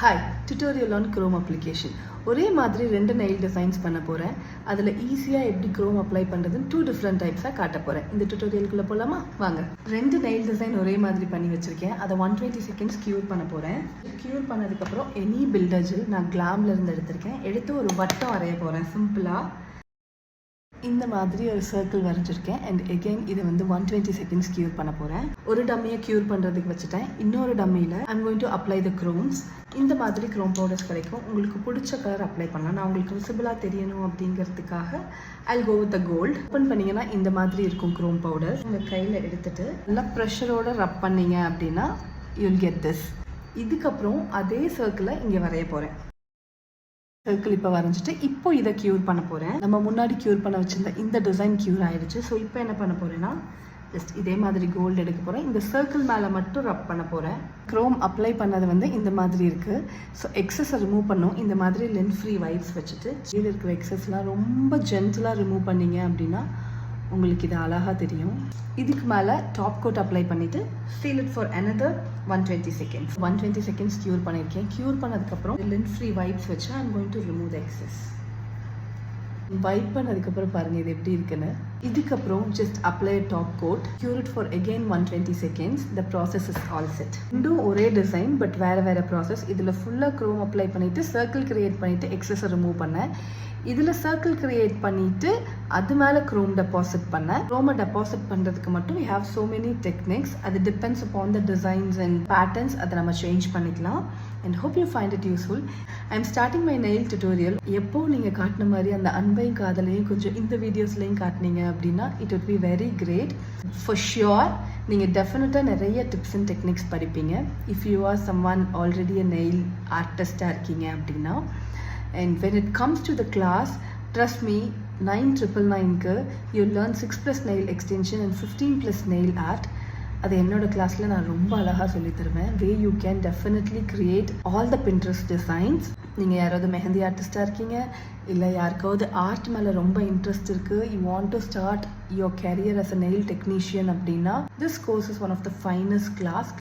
Hi, tutorial on Chrome application. ஒரே மாதிரி ரெண்டு நெயில் டிசைன்ஸ் பண்ண போகிறேன். அதில் ஈஸியாக எப்படி Chrome அப்ளை பண்ணுறதுன்னு 2 டிஃப்ரெண்ட் டைப்ஸாக காட்ட போகிறேன். இந்த டுட்டோரியலுக்குள்ளே போகலாமா? வாங்க. ரெண்டு நெயில் டிசைன் ஒரே மாதிரி பண்ணி வச்சுருக்கேன். அதை 120 செகண்ட்ஸ் க்யூர் பண்ண போகிறேன். க்யூர் பண்ணதுக்கப்புறம் எனி பில்டர் ஜெல் நான் கிளாம்லேருந்து எடுத்திருக்கேன். எடுத்து ஒரு வட்டம் வரைய போகிறேன் சிம்பிளாக. இந்த மாதிரி ஒரு சர்க்கிள் வரைஞ்சிருக்கேன். அண்ட் எகெயின் இதை வந்து 120 செகண்ட்ஸ் க்யூர் பண்ண போகிறேன். ஒரு டம்மியை க்யூர் பண்ணுறதுக்கு வச்சுட்டேன். இன்னொரு டம்மியில் I'm going to apply the chromes. இந்த மாதிரி க்ரோம் பவுடர்ஸ் கிடைக்கும். உங்களுக்கு பிடிச்ச கலர் அப்ளை பண்ணலாம். நான் உங்களுக்கு விசிபிளாக தெரியணும் அப்படிங்கிறதுக்காக I'll go with the gold. Open பண்ணிங்கன்னா இந்த மாதிரி இருக்கும் க்ரோம் பவுடர். உங்கள் கையில் எடுத்துகிட்டு நல்லா ப்ரெஷரோட ரப் பண்ணிங்க அப்படின்னா யூல் கெட் திஸ். இதுக்கப்புறம் அதே சர்க்கிளை இங்கே வரைய போகிறேன். சர்க்கிள் இப்போ வரைஞ்சிட்டு இப்போ இதை க்யூர் பண்ண போகிறேன். நம்ம முன்னாடி க்யூர் பண்ண வச்சுருந்த இந்த டிசைன் க்யூர் ஆகிடுச்சு. ஸோ இப்போ என்ன பண்ண போகிறேன்னா ஜஸ்ட் இதே மாதிரி கோல்டு எடுக்க போகிறேன். இந்த சர்க்கிள் மேலே மட்டும் ரப் பண்ண போகிறேன். க்ரோம் அப்ளை பண்ணது வந்து இந்த மாதிரி இருக்குது. ஸோ எக்ஸஸை ரிமூவ் பண்ணோம். இந்த மாதிரி லென்த் ஃப்ரீ வைப்ஸ் வச்சுட்டு கீழே இருக்கிற எக்ஸஸ்லாம் ரொம்ப ஜென்டலாக ரிமூவ் பண்ணிங்க அப்படின்னா உங்களுக்கு இது அழகாக தெரியும். இதுக்கு மேலே டாப் கோட் அப்ளை பண்ணிவிட்டு seal it for another 120 seconds. 120 seconds cure பண்ணியிருக்கேன். க்யூர் பண்ணதுக்கப்புறம் லென்த் ஃப்ரீ வைப்ஸ் வச்சு I'm going to remove the excess. Wipe பண்ணதுக்கப்புறம் பாருங்கள் இது எப்படி இருக்குன்னு. இதுக்கப்புறம் just apply top coat, cure it for again 120 seconds. The process is all set. இன்னும் ஒரே டிசைன் பட் வேறு வேறு ப்ராசஸ். இதில் ஃபுல்லாக க்ரோம் அப்ளை பண்ணிவிட்டு சர்க்கிள் க்ரியேட் பண்ணிவிட்டு எக்ஸஸை ரிமூவ் பண்ணேன். இதில் சர்க்கிள் க்ரியேட் பண்ணிவிட்டு அது மேலே க்ரோம் டெபாசிட் பண்ணேன். க்ரோமை டெபாசிட் பண்ணுறதுக்கு மட்டும் we have so many techniques. அது depends upon the designs and patterns. அதை நம்ம சேஞ்ச் பண்ணிக்கலாம். and hope you find it useful. I'm starting my nail tutorial. எப்போ நீங்கள் காட்டின மாதிரி அந்த அன்பையும் காதலையும் கொஞ்சம் இந்த வீடியோஸ்லையும் காட்டினீங்க அப்படின்னா it would be very great. for sure நீங்கள் டெஃபினட்டாக நிறைய டிப்ஸ் அண்ட் டெக்னிக்ஸ் படிப்பீங்க. if you are someone already a nail artist-ஆக இருக்கீங்க அப்படின்னா. and when it comes to the class, trust me, 999க்கு you learn 6+ nail extension and 15+ nail art. அது என்னோட கிளாஸில் நான் ரொம்ப அழகாக சொல்லி தருவேன். Way you can definitely create all the Pinterest designs. நீங்கள் யாராவது மெஹந்தி ஆர்டிஸ்டாக இருக்கீங்க, இல்லை யாருக்காவது ஆர்ட் மேலே ரொம்ப இன்ட்ரெஸ்ட் இருக்குது, you want to start your career as a nail technician அப்படின்னா this course is one of the finest class.